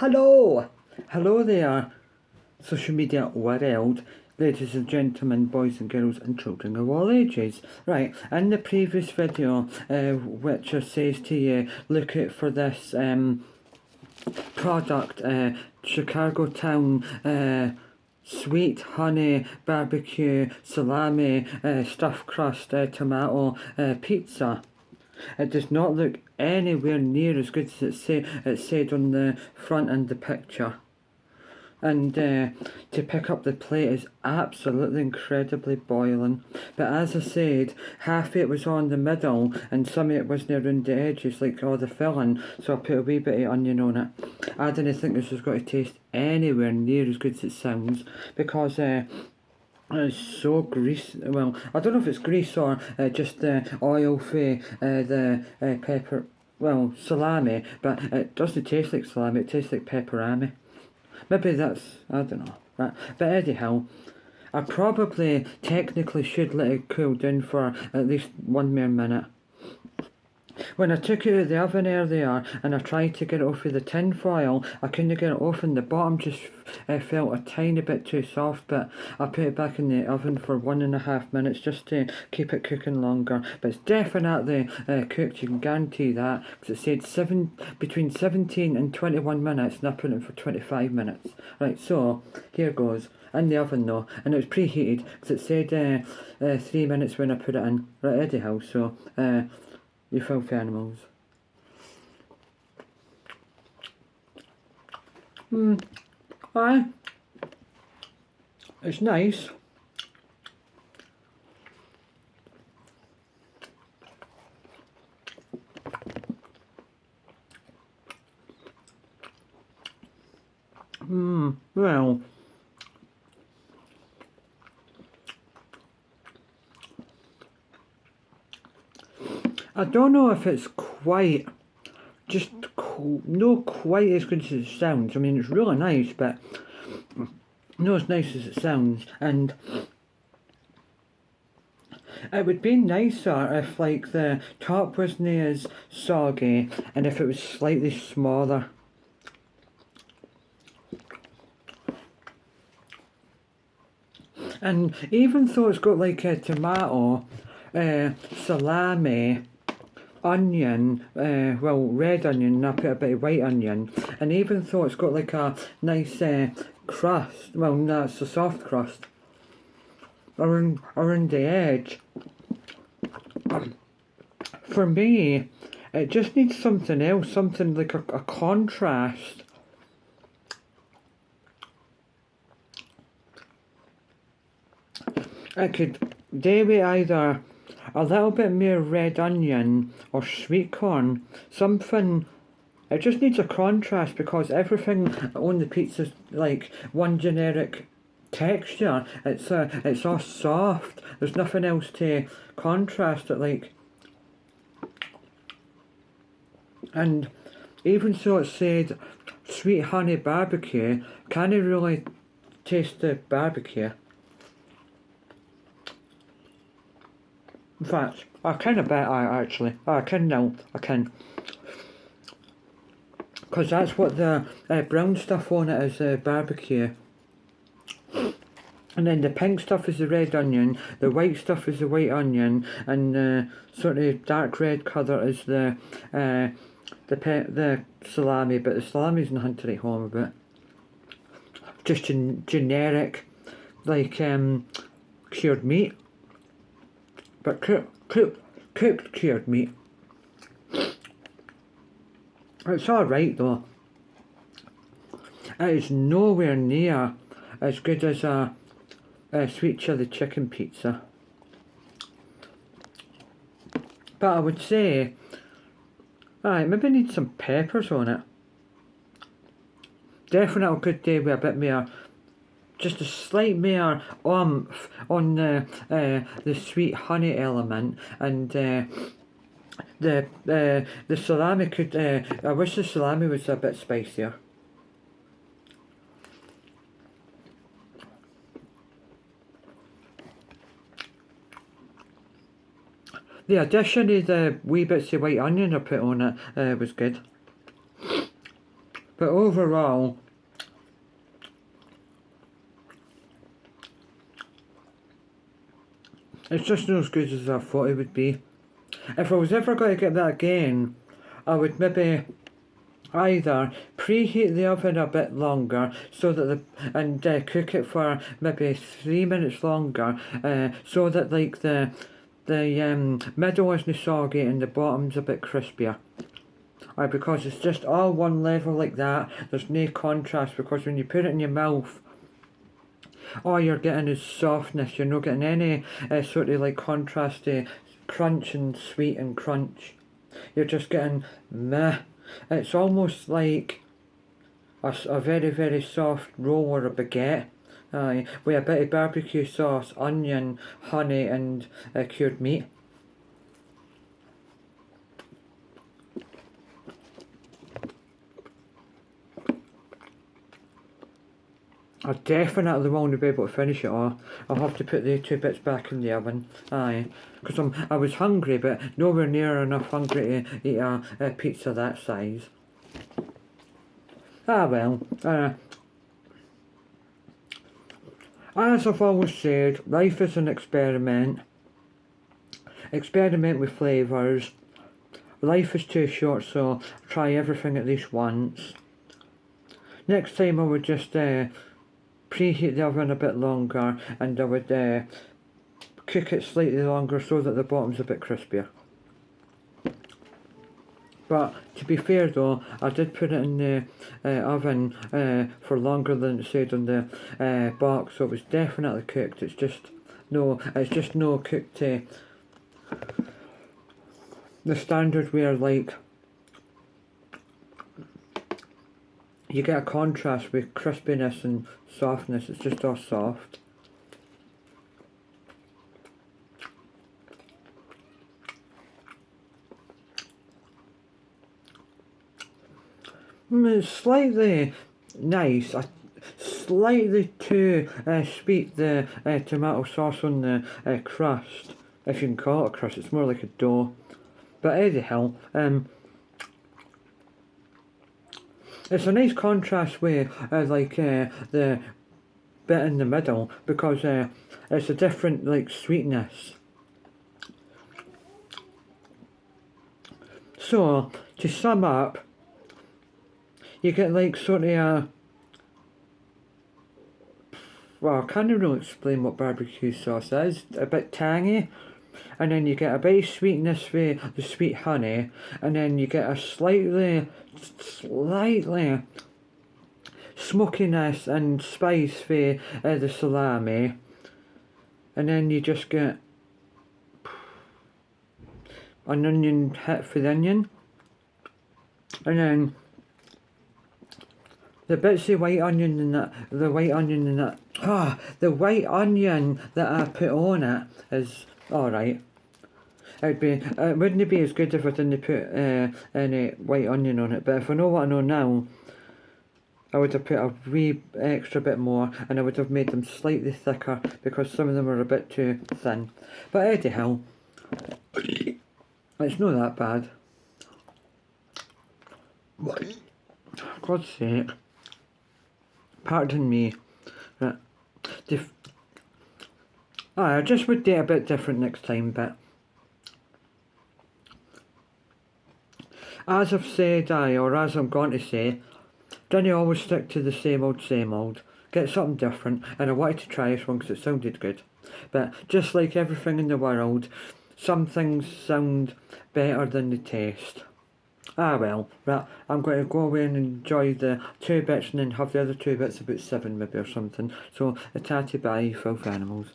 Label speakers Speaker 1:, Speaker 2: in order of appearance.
Speaker 1: Hello! Hello there, social media world, ladies and gentlemen, boys and girls and children of all ages. Right, in the previous video, which says to you, look out for this product, Chicago Town sweet honey barbecue salami stuffed crust tomato pizza. It does not look anywhere near as good as it said on the front and the picture. And to pick up the plate is absolutely incredibly boiling. But as I said, half of it was on the middle and some of it was near around the edges, like all the filling, so I put a wee bit of onion on it. I didn't think this was going to taste anywhere near as good as it sounds, because it's so greasy. Well, I don't know if it's grease or just oil for the pepper, well, salami, but it doesn't taste like salami, it tastes like pepperami. Maybe that's, I don't know. Right. But anyhow, I probably technically should let it cool down for at least 1 more minute. When I took it out of the oven earlier and I tried to get it off with the tin foil, I couldn't get it off and the bottom just felt a tiny bit too soft, but I put it back in the oven for 1.5 minutes just to keep it cooking longer. But it's definitely cooked, you can guarantee that, because it said between 17 and 21 minutes and I put it for 25 minutes. Right, so here goes. In the oven though, and it was preheated, because it said 3 minutes when I put it in. Right, anyhow, so you filthy animals. Aye. It's nice. Well. I don't know if it's quite, just not quite as good as it sounds. I mean, it's really nice, but not as nice as it sounds. And it would be nicer if, like, the top wasn't as soggy and if it was slightly smaller. And even though it's got like a tomato, salami, onion, well, red onion, and I put a bit of white onion, and even though it's got like a nice crust, well, no, it's a soft crust around the edge, for me, it just needs something else, something like a contrast. I could do with either a little bit more red onion or sweet corn, something. It just needs a contrast, because everything on the pizza's like one generic texture. It's all soft. There's nothing else to contrast it like. And even so, it said sweet honey barbecue, can't really taste the barbecue. In fact, I can a bit, actually. I can now, I can. Because that's what the brown stuff on it is, barbecue. And then the pink stuff is the red onion, the white stuff is the white onion, and the sort of dark red colour is the salami, but the salami's nothing to write home about. Just generic, like cured meat. But cooked cured meat. It's alright though. It is nowhere near as good as a sweet chili chicken pizza. But I would say, alright, maybe need some peppers on it. Definitely could do with a bit more, just a slight more oomph on the sweet honey element, and the salami could. I wish the salami was a bit spicier. The addition of the wee bits of white onion I put on it was good. But overall, it's just not as good as I thought it would be. If I was ever going to get that again, I would maybe either preheat the oven a bit longer so that and cook it for maybe 3 minutes longer, so that like the middle isn't soggy and the bottom's a bit crispier. Because it's just all one level like that. There's no contrast, because when you put it in your mouth, all you're getting is softness. You're not getting any sort of like contrasty crunch and sweet and crunch. You're just getting meh. It's almost like a very, very soft roll or a baguette. With a bit of barbecue sauce, onion, honey and cured meat. I definitely won't be able to finish it all. I'll have to put the 2 bits back in the oven. Because I was hungry, but nowhere near enough hungry to eat a pizza that size. Well. As I've always said, life is an experiment. Experiment with flavours. Life is too short, so try everything at least once. Next time I would just preheat the oven a bit longer, and I would cook it slightly longer so that the bottom's a bit crispier. But to be fair though, I did put it in the oven for longer than it said on the box, so it was definitely cooked. It's just no cooked to the standard where like you get a contrast with crispiness and softness. It's just all soft. It's slightly nice, slightly too sweet, the tomato sauce on the crust, if you can call it a crust. It's more like a dough. But anyhow, it's a nice contrast with like the bit in the middle, because it's a different like sweetness. So to sum up, you get like sort of well, I can't really explain what barbecue sauce is. A bit tangy, and then you get a bit of sweetness with the sweet honey, and then you get a slightly smokiness and spice for the salami, and then you just get an onion hit for the onion, and then the bits of white onion and the white onion that I put on it is alright. It wouldn't be as good if I didn't put any white onion on it, but if I know what I know now, I would have put a wee extra bit more, and I would have made them slightly thicker because some of them are a bit too thin. But anyhow, it's not that bad. God's sake. Pardon me. I just would do it a bit different next time, but as I've said, or as I'm going to say, don't you always stick to the same old. Get something different, and I wanted to try this one because it sounded good. But just like everything in the world, some things sound better than they taste. Well, right, I'm going to go away and enjoy the 2 bits and then have the other 2 bits about 7 maybe or something. So, a tatty bye, filth animals.